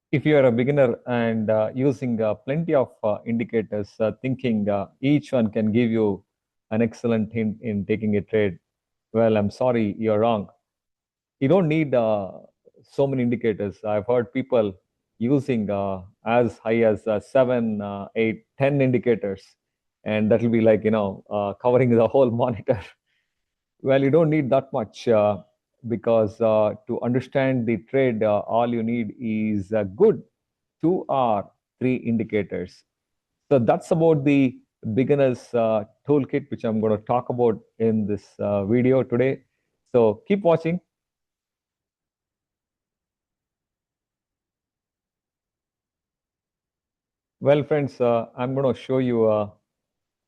If you are a beginner and using plenty of indicators, thinking each one can give you an excellent hint in taking a trade, well, I'm sorry, you're wrong. You don't need so many indicators. I've heard people using as high as 7, 8, 10 indicators, and that will be like, covering the whole monitor. Well, you don't need that much because to understand the trade, all you need is a good 2 or 3 indicators. So that's about the beginner's toolkit, which I'm going to talk about in this video today. So keep watching. Well, friends, I'm going to show you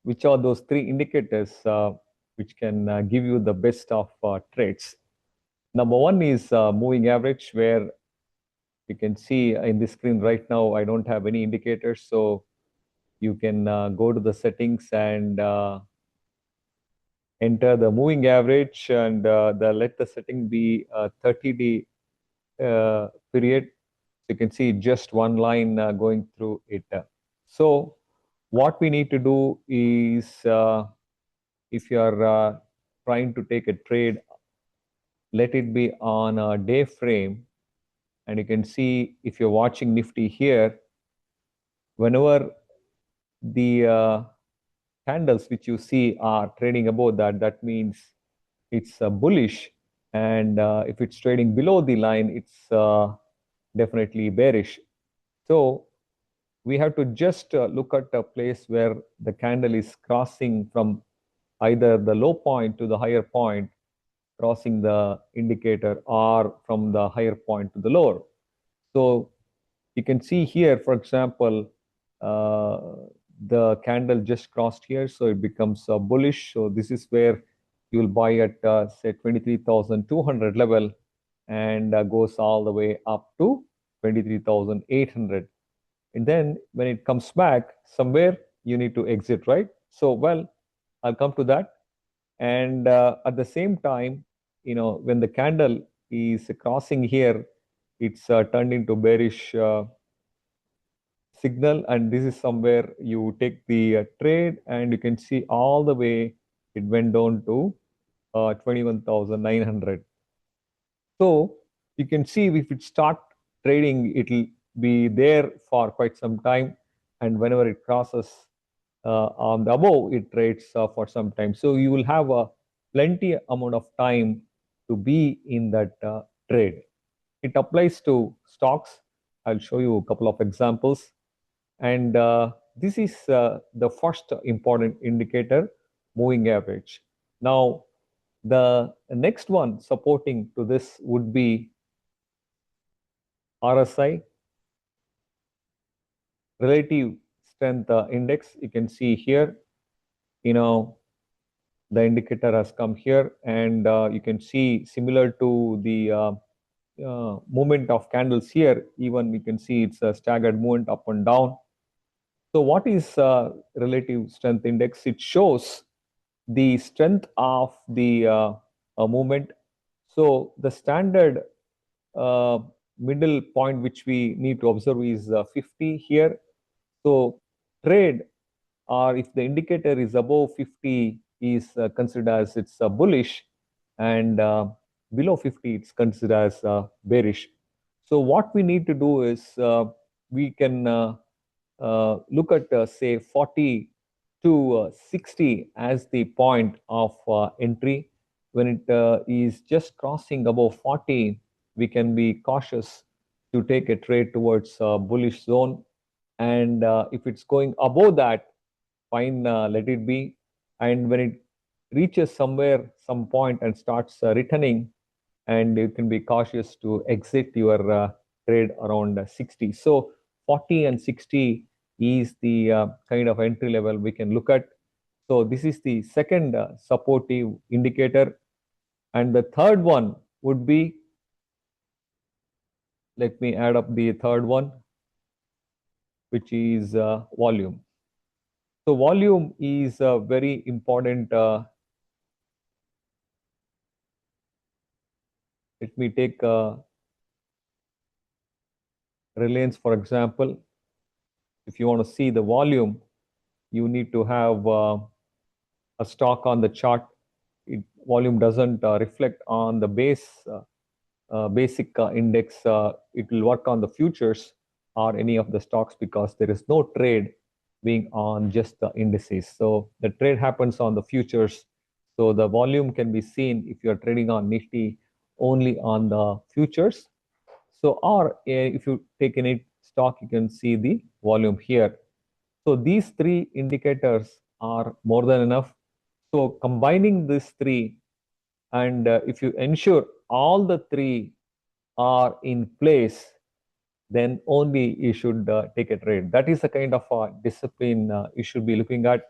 which are those 3 indicators which can give you the best of trades. Number one is moving average, where you can see in this screen right now, I don't have any indicators. So you can go to the settings and enter the moving average and let the setting be a 30-day period. You can see just one line going through it. So what we need to do is if you are trying to take a trade, let it be on a day frame. And you can see if you're watching Nifty here, whenever the candles which you see are trading above that, that means it's bullish. And if it's trading below the line, it's definitely bearish. So we have to just look at a place where the candle is crossing from either the low point to the higher point, crossing the indicator, or from the higher point to the lower. So you can see here, for example, uh, the candle just crossed here, so it becomes bullish. So this is where you will buy at say 23,200 level, and goes all the way up to 23,800. And then when it comes back somewhere, you need to exit, right? So, well, I'll come to that. And at the same time, when the candle is crossing here, it's turned into bearish signal, and this is somewhere you take the trade, and you can see all the way it went down to 21,900. So you can see if it start trading, it'll be there for quite some time, and whenever it crosses on the above, it trades for some time. So you will have a plenty amount of time to be in that trade. It applies to stocks. I'll show you a couple of examples. And this is the first important indicator, moving average. Now, the next one supporting to this would be RSI, relative strength index. You can see here, you know, the indicator has come here, and you can see similar to the movement of candles here, even you can see it's a staggered movement up and down. So what is relative strength index? It shows the strength of the movement. So the standard uh, middle point which we need to observe is 50 here. So trade, or if the indicator is above 50, is considered as it's bullish, and below 50 it's considered as bearish. So what we need to do is we can look at say 40 to 60 as the point of entry. When it is just crossing above 40, we can be cautious to take a trade towards bullish zone. And if it's going above that, fine, let it be. And when it reaches somewhere, some point, and starts returning, and you can be cautious to exit your trade around 60. So 40 and 60 is the kind of entry level we can look at. So this is the second supportive indicator. And the third one would be, let me add up the third one, which is volume. So volume is a very important. Let me take a Reliance, for example, if you want to see the volume, you need to have a stock on the chart. Volume doesn't reflect on the basic index. It will work on the futures or any of the stocks because there is no trade being on just the indices. So the trade happens on the futures. So the volume can be seen if you're trading on Nifty only on the futures. So, or if you take any stock, you can see the volume here. So these three indicators are more than enough. So combining these three, and if you ensure all the three are in place, then only you should take a trade. That is the kind of discipline you should be looking at.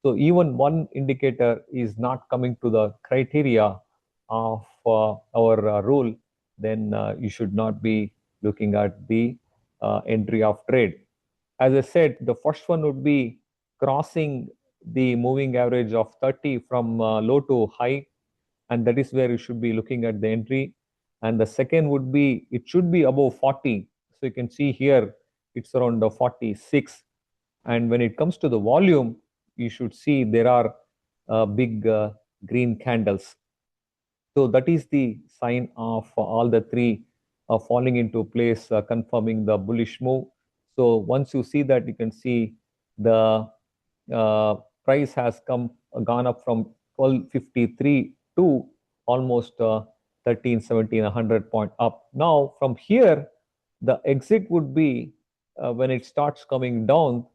So even one indicator is not coming to the criteria of our rule, then you should not be looking at the entry of trade. As I said, the first one would be crossing the moving average of 30 from low to high, and that is where you should be looking at the entry. And the second would be, it should be above 40. So you can see here, it's around 46. And when it comes to the volume, you should see there are big green candles. So that is the sign of all the three falling into place, confirming the bullish move. So once you see that, you can see the price has gone up from 1253 to almost 13, 17, 100 point up. Now from here, the exit would be when it starts coming down.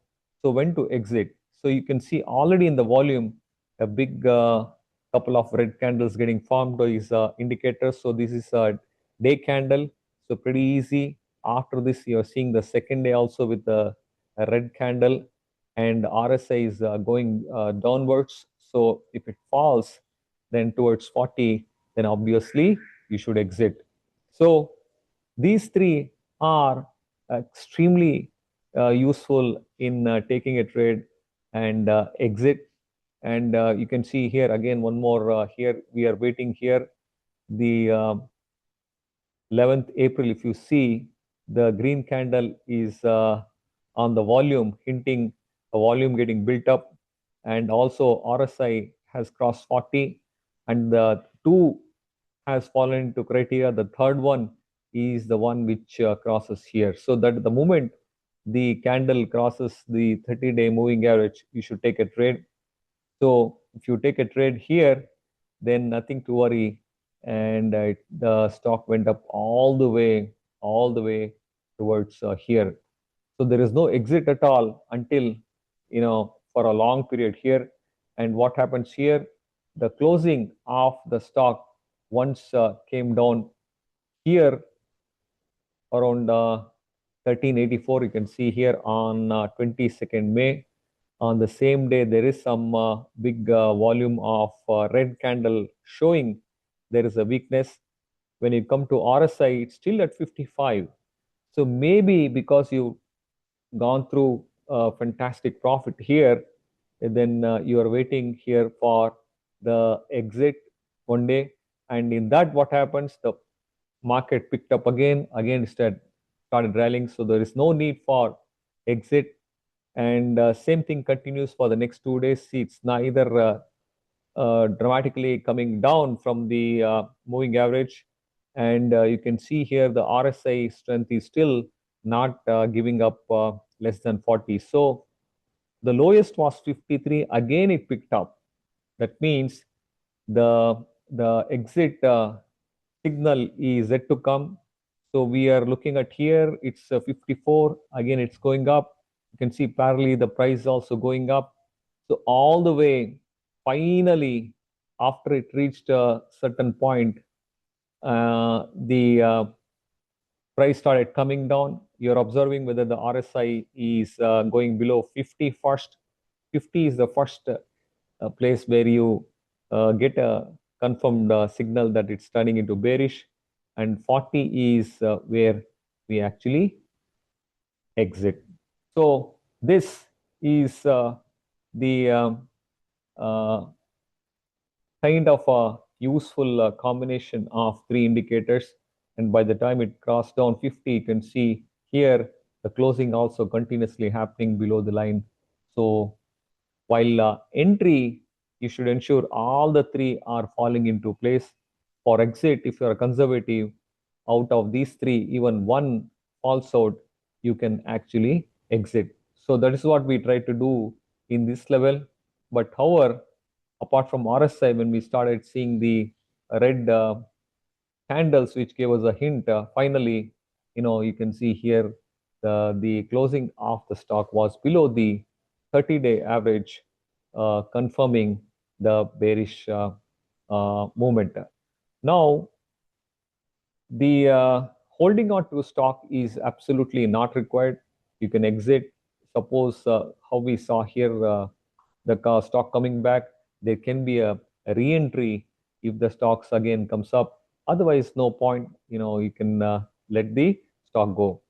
So when to exit? So you can see already in the volume a big couple of red candles getting formed is indicators. So this is a day candle, so pretty easy. After this, you're seeing the second day also with a red candle, and RSI is going downwards. So if it falls then towards 40, then obviously you should exit. So these three are extremely useful in taking a trade and exit. And you can see here again one more here we are waiting here the 11th April. If you see, the green candle is on the volume, hinting a volume getting built up, and also RSI has crossed 40, and the two has fallen into criteria. The third one is the one which crosses here. So that the moment the candle crosses the 30-day moving average, you should take a trade. So if you take a trade here, then nothing to worry, and the stock went up all the way towards here. So there is no exit at all until for a long period here. And what happens here? The closing of the stock once came down here around 1384. You can see here on 22nd May. On the same day, there is some big volume of red candle showing there is a weakness. When you come to RSI, it's still at 55. So maybe because you've gone through fantastic profit here, then you are waiting here for the exit one day. And in that, what happens? The market picked up again started rallying. So there is no need for exit, and same thing continues for the next 2 days. See, it's neither dramatically coming down from the moving average, and you can see here the RSI strength is still not giving up less than 40. So the lowest was 53. Again it picked up. That means the exit signal is yet to come. So we are looking at here, it's 54. Again it's going up. You can see parallelly the price also going up. So all the way, finally, after it reached a certain point, the price started coming down. You're observing whether the RSI is going below 50 first. 50 is the first place where you get a confirmed signal that it's turning into bearish, and 40 is where we actually exit. So this is the uh, kind of a useful combination of three indicators. And by the time it crossed down 50, you can see here the closing also continuously happening below the line. So while entry, you should ensure all the three are falling into place. For exit, if you are conservative, out of these three, even one falls out, you can actually exit. So that is what we try to do in this level. But however, apart from RSI, when we started seeing the red candles, which gave us a hint, finally, you can see here the closing of the stock was below the 30-day average, confirming the bearish movement. Now, the holding on to stock is absolutely not required. You can exit. Suppose how we saw here, the stock coming back, there can be a re-entry if the stocks again comes up. Otherwise, no point. You can let the stock go.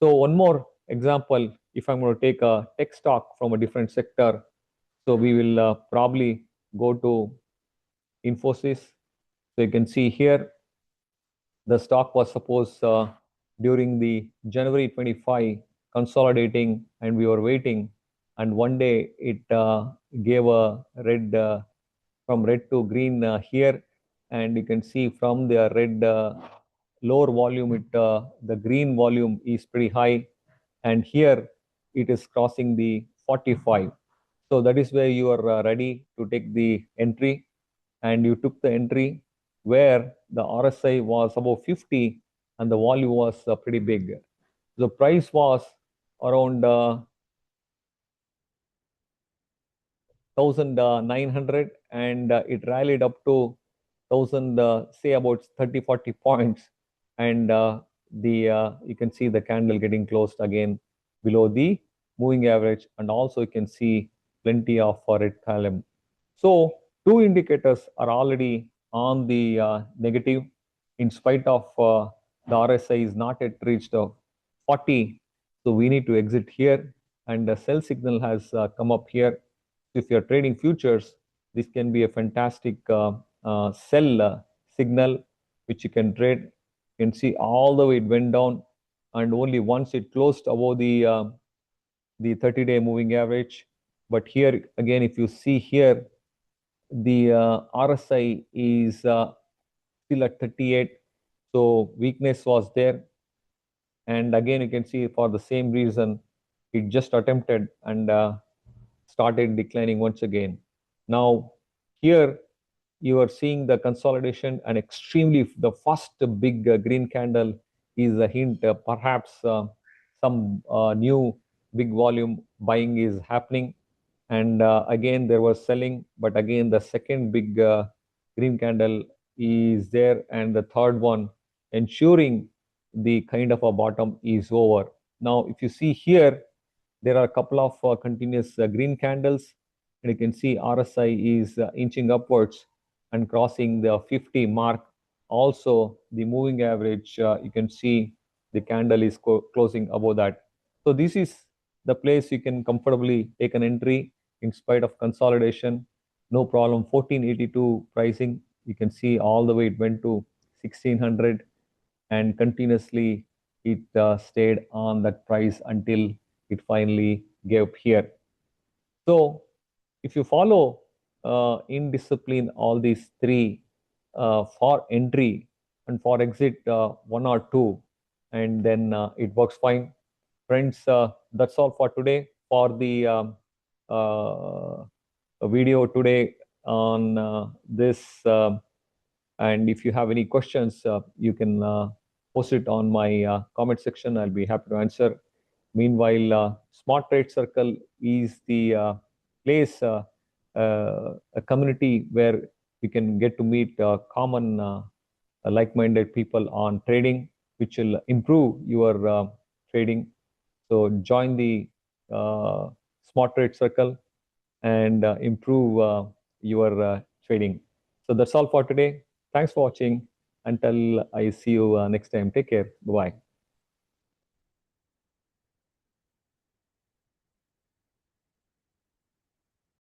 So one more example, if I'm going to take a tech stock from a different sector, so we will probably go to Infosys. So you can see here the stock was supposed during the January 25 consolidating, and we were waiting, and one day it gave a red, from red to green here, and you can see from the red lower volume, the green volume is pretty high, and here it is crossing the 45. So that is where you are ready to take the entry, and you took the entry where the RSI was above 50 and the volume was pretty big. The price was around 1900, and it rallied up to 1000, say about 30-40 points, and the you can see the candle getting closed again below the moving average, and also you can see plenty of red column. So two indicators are already on the negative, in spite of the RSI is not yet reached 40. So we need to exit here, and the sell signal has come up here. If you're trading futures, this can be a fantastic sell signal which you can trade. You can see all the way it went down, and only once it closed above the 30-day moving average. But here again, if you see here, the RSI is still at 38, so weakness was there. And again, you can see for the same reason, it just attempted and started declining once again. Now, here you are seeing the consolidation, and extremely the first big green candle is a hint, perhaps some new big volume buying is happening. And again, there was selling, but again, the second big green candle is there, and the third one ensuring the kind of a bottom is over. Now, if you see here, there are a couple of continuous green candles, and you can see RSI is inching upwards and crossing the 50 mark. Also, the moving average, you can see the candle is closing above that. So this is the place you can comfortably take an entry in spite of consolidation. No problem. 1482 pricing. You can see all the way it went to 1600, and continuously it stayed on that price until it finally gave here. So if you follow in discipline all these three, for entry and for exit, one or two, and then it works fine. Friends, that's all for today for the video today on this. And if you have any questions, you can post it on my comment section. I'll be happy to answer. Meanwhile, Smart Trade Circle is the place, a community where you can get to meet common like-minded people on trading, which will improve your trading. So join the Smart Trade Circle and improve your trading. So that's all for today. Thanks for watching. Until I see you next time. Take care. Bye-bye.